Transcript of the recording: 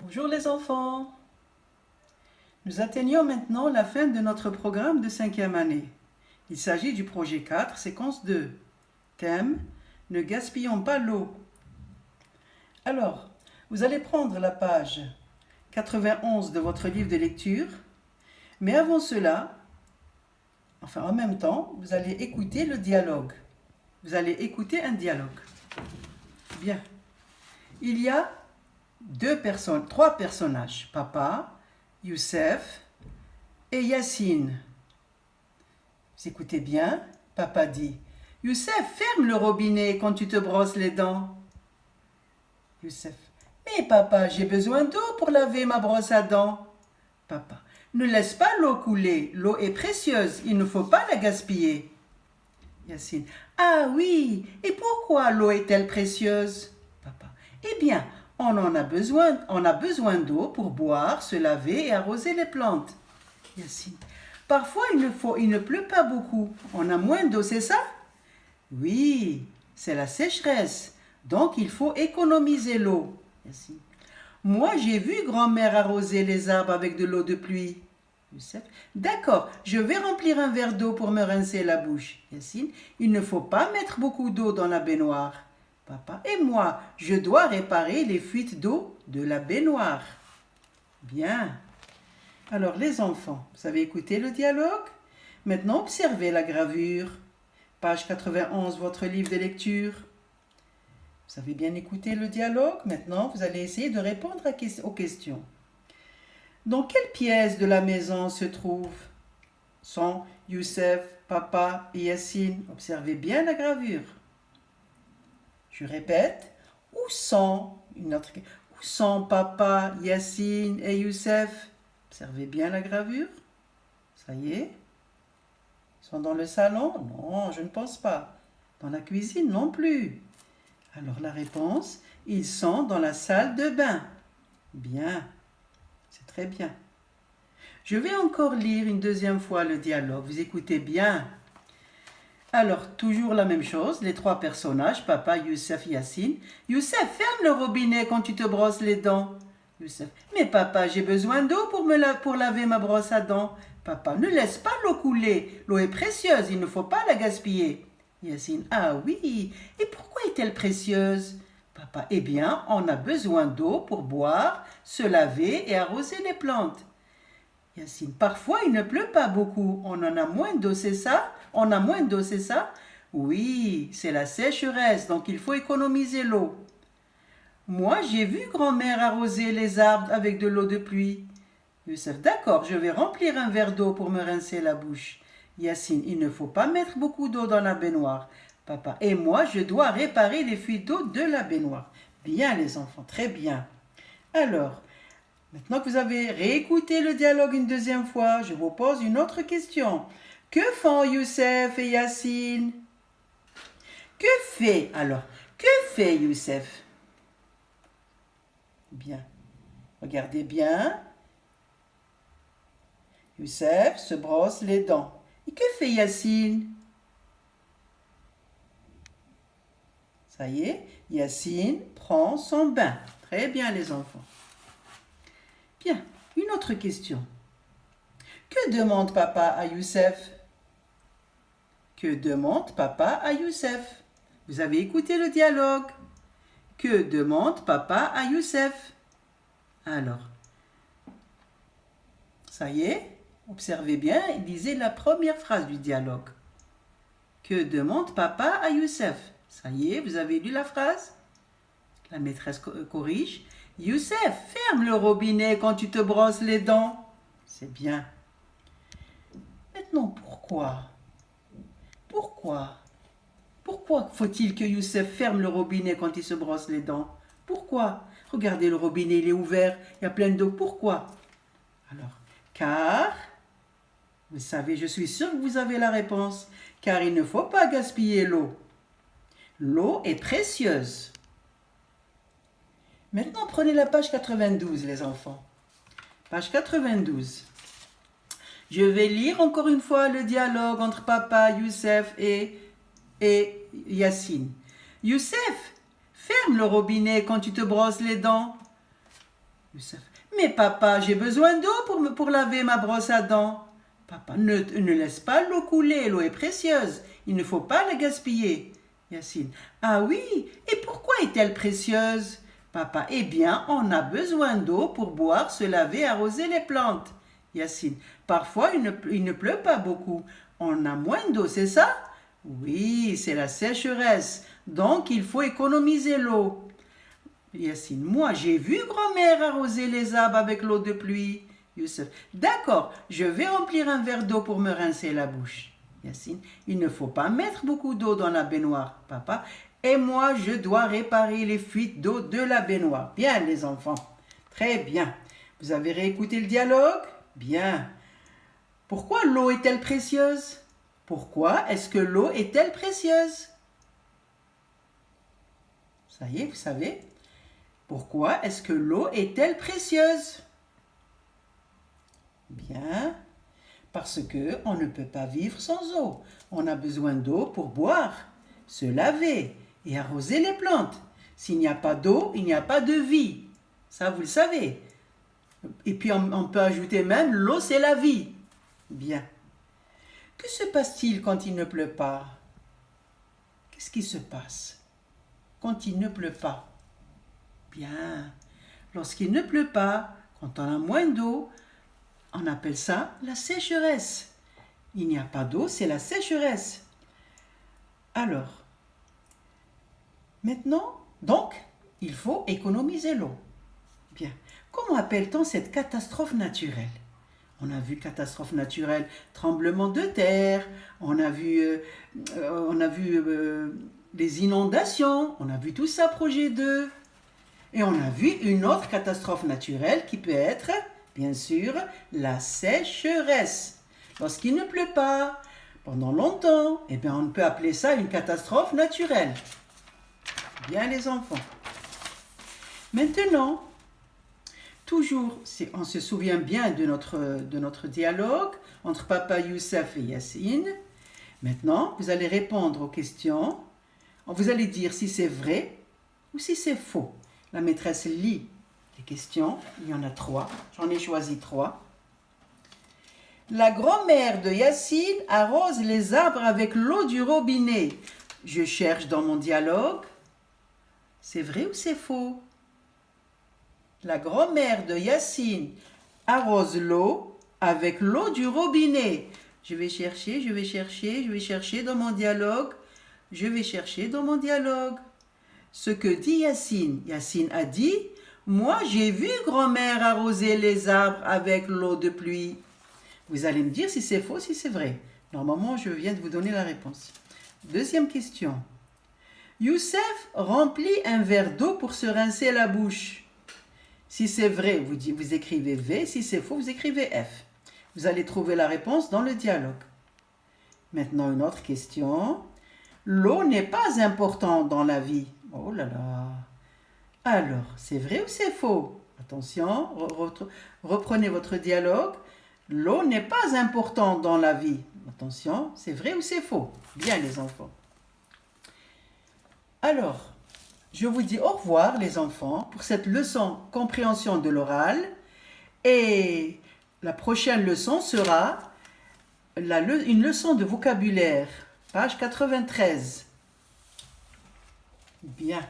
Bonjour les enfants. Nous atteignons maintenant la fin de notre programme de 5e année. Il s'agit du projet 4, séquence 2. Thème: ne gaspillons pas l'eau. Alors, vous allez prendre la page 91 de votre livre de lecture, mais avant cela, en même temps, vous allez écouter le dialogue. Vous allez écouter un dialogue. Bien. Il y a trois personnages, Papa, Youssef et Yacine. Vous écoutez bien, Papa dit: Youssef, ferme le robinet quand tu te brosses les dents. Youssef: mais papa, j'ai besoin d'eau pour laver ma brosse à dents. Papa: ne laisse pas l'eau couler, l'eau est précieuse, il ne faut pas la gaspiller. Yacine: ah oui, et pourquoi l'eau est-elle précieuse? Papa: eh bien, on a besoin d'eau pour boire, se laver et arroser les plantes. Yacine: parfois il ne pleut pas beaucoup, on a moins d'eau, c'est ça? Oui, c'est la sécheresse, donc il faut économiser l'eau. Yacine: moi j'ai vu grand-mère arroser les arbres avec de l'eau de pluie. Youssef: d'accord, je vais remplir un verre d'eau pour me rincer la bouche. Yacine: il ne faut pas mettre beaucoup d'eau dans la baignoire. Papa: et moi, je dois réparer les fuites d'eau de la baignoire. Bien. Alors les enfants, vous avez écouté le dialogue? Maintenant observez la gravure. Page 91, votre livre de lecture. Vous avez bien écouté le dialogue? Maintenant, vous allez essayer de répondre aux questions. Dans quelle pièce de la maison se sont Youssef, Papa et Yacine? Observez bien la gravure. Je répète, où sont Papa, Yacine et Youssef? Observez bien la gravure. Ça y est. Ils sont dans le salon? Non, je ne pense pas. Dans la cuisine non plus. Alors la réponse, ils sont dans la salle de bain. Bien, c'est très bien. Je vais encore lire une deuxième fois le dialogue. Vous écoutez bien. Alors, toujours la même chose, les trois personnages, Papa, Youssef, Yacine. Youssef, ferme le robinet quand tu te brosses les dents. Youssef: mais papa, j'ai besoin d'eau pour laver ma brosse à dents. Papa: ne laisse pas l'eau couler, l'eau est précieuse, il ne faut pas la gaspiller. Yacine: ah oui, et pourquoi est-elle précieuse? Papa: eh bien, on a besoin d'eau pour boire, se laver et arroser les plantes. Yacine: parfois il ne pleut pas beaucoup, on en a moins d'eau, c'est ça? On a moins d'eau, c'est ça? Oui, c'est la sécheresse, donc il faut économiser l'eau. Moi, j'ai vu grand-mère arroser les arbres avec de l'eau de pluie. Youssef: d'accord, je vais remplir un verre d'eau pour me rincer la bouche. Yacine: il ne faut pas mettre beaucoup d'eau dans la baignoire. Papa: et moi, je dois réparer les fuites d'eau de la baignoire. Bien les enfants, très bien. Alors, maintenant que vous avez réécouté le dialogue une deuxième fois, je vous pose une autre question. Que font Youssef et Yacine? Que fait Youssef? Bien. Regardez bien. Youssef se brosse les dents. Et que fait Yacine? Ça y est, Yacine prend son bain. Très bien les enfants. Bien, une autre question. Que demande papa à Youssef? Que demande papa à Youssef? Vous avez écouté le dialogue. Que demande papa à Youssef? Alors, ça y est, observez bien et lisez la première phrase du dialogue. Que demande papa à Youssef? Ça y est, vous avez lu la phrase? La maîtresse corrige. Youssef, ferme le robinet quand tu te brosses les dents. C'est bien. Maintenant, pourquoi faut-il que Youssef ferme le robinet quand il se brosse les dents? Pourquoi? Regardez, le robinet, il est ouvert, il y a plein d'eau. Pourquoi? Alors, car, vous savez, je suis sûre que vous avez la réponse, car il ne faut pas gaspiller l'eau. L'eau est précieuse. Maintenant, prenez la page 92, les enfants. Page 92. Je vais lire encore une fois le dialogue entre papa, Youssef et Yacine. Youssef, ferme le robinet quand tu te brosses les dents. Youssef. Mais papa, j'ai besoin d'eau pour laver ma brosse à dents. Papa, ne laisse pas l'eau couler, l'eau est précieuse. Il ne faut pas la gaspiller. Yacine. Ah oui, et pourquoi est-elle précieuse? Papa, eh bien, on a besoin d'eau pour boire, se laver, arroser les plantes. Yacine. Parfois, il ne pleut pas beaucoup. On a moins d'eau, c'est ça? Oui, c'est la sécheresse. Donc, il faut économiser l'eau. Yacine, moi j'ai vu grand-mère arroser les arbres avec l'eau de pluie. Youssef, d'accord, je vais remplir un verre d'eau pour me rincer la bouche. Yacine, il ne faut pas mettre beaucoup d'eau dans la baignoire, papa. Et moi je dois réparer les fuites d'eau de la baignoire. Bien les enfants, très bien. Vous avez réécouté le dialogue? Bien. Pourquoi l'eau est-elle précieuse? Pourquoi est-ce que l'eau est-elle précieuse? Ça y est, vous savez? Pourquoi est-ce que l'eau est-elle précieuse? Bien, parce que on ne peut pas vivre sans eau. On a besoin d'eau pour boire, se laver et arroser les plantes. S'il n'y a pas d'eau, il n'y a pas de vie. Ça, vous le savez. Et puis, on peut ajouter même, l'eau, c'est la vie. Bien. Que se passe-t-il quand il ne pleut pas? Qu'est-ce qui se passe quand il ne pleut pas? Bien. Lorsqu'il ne pleut pas, quand on a moins d'eau, on appelle ça la sécheresse. Il n'y a pas d'eau, c'est la sécheresse. Alors, maintenant, donc, il faut économiser l'eau. Bien. Comment appelle-t-on cette catastrophe naturelle? On a vu catastrophe naturelle, tremblement de terre, on a vu les inondations, on a vu tout ça, projet 2. Et on a vu une autre catastrophe naturelle qui peut être, bien sûr, la sécheresse. Lorsqu'il ne pleut pas pendant longtemps, eh bien on peut appeler ça une catastrophe naturelle. Bien les enfants. Maintenant, toujours, on se souvient bien de notre dialogue entre papa Youssef et Yacine. Maintenant, vous allez répondre aux questions. Vous allez dire si c'est vrai ou si c'est faux. La maîtresse lit les questions. Il y en a 3. J'en ai choisi 3. La grand-mère de Yacine arrose les arbres avec l'eau du robinet. Je cherche dans mon dialogue. C'est vrai ou c'est faux? La grand-mère de Yacine arrose l'eau avec l'eau du robinet. Je vais chercher dans mon dialogue. Je vais chercher dans mon dialogue. Ce que dit Yacine. Yacine a dit, moi j'ai vu grand-mère arroser les arbres avec l'eau de pluie. Vous allez me dire si c'est faux, si c'est vrai. Normalement, je viens de vous donner la réponse. Deuxième question. Youssef remplit un verre d'eau pour se rincer la bouche. Si c'est vrai, vous écrivez V. Si c'est faux, vous écrivez F. Vous allez trouver la réponse dans le dialogue. Maintenant, une autre question. L'eau n'est pas importante dans la vie. Oh là là. Alors, c'est vrai ou c'est faux? Attention, reprenez votre dialogue. L'eau n'est pas importante dans la vie. Attention, c'est vrai ou c'est faux? Bien les enfants. Alors, je vous dis au revoir les enfants pour cette leçon compréhension de l'oral. Et la prochaine leçon sera une leçon de vocabulaire, page 93. Bien.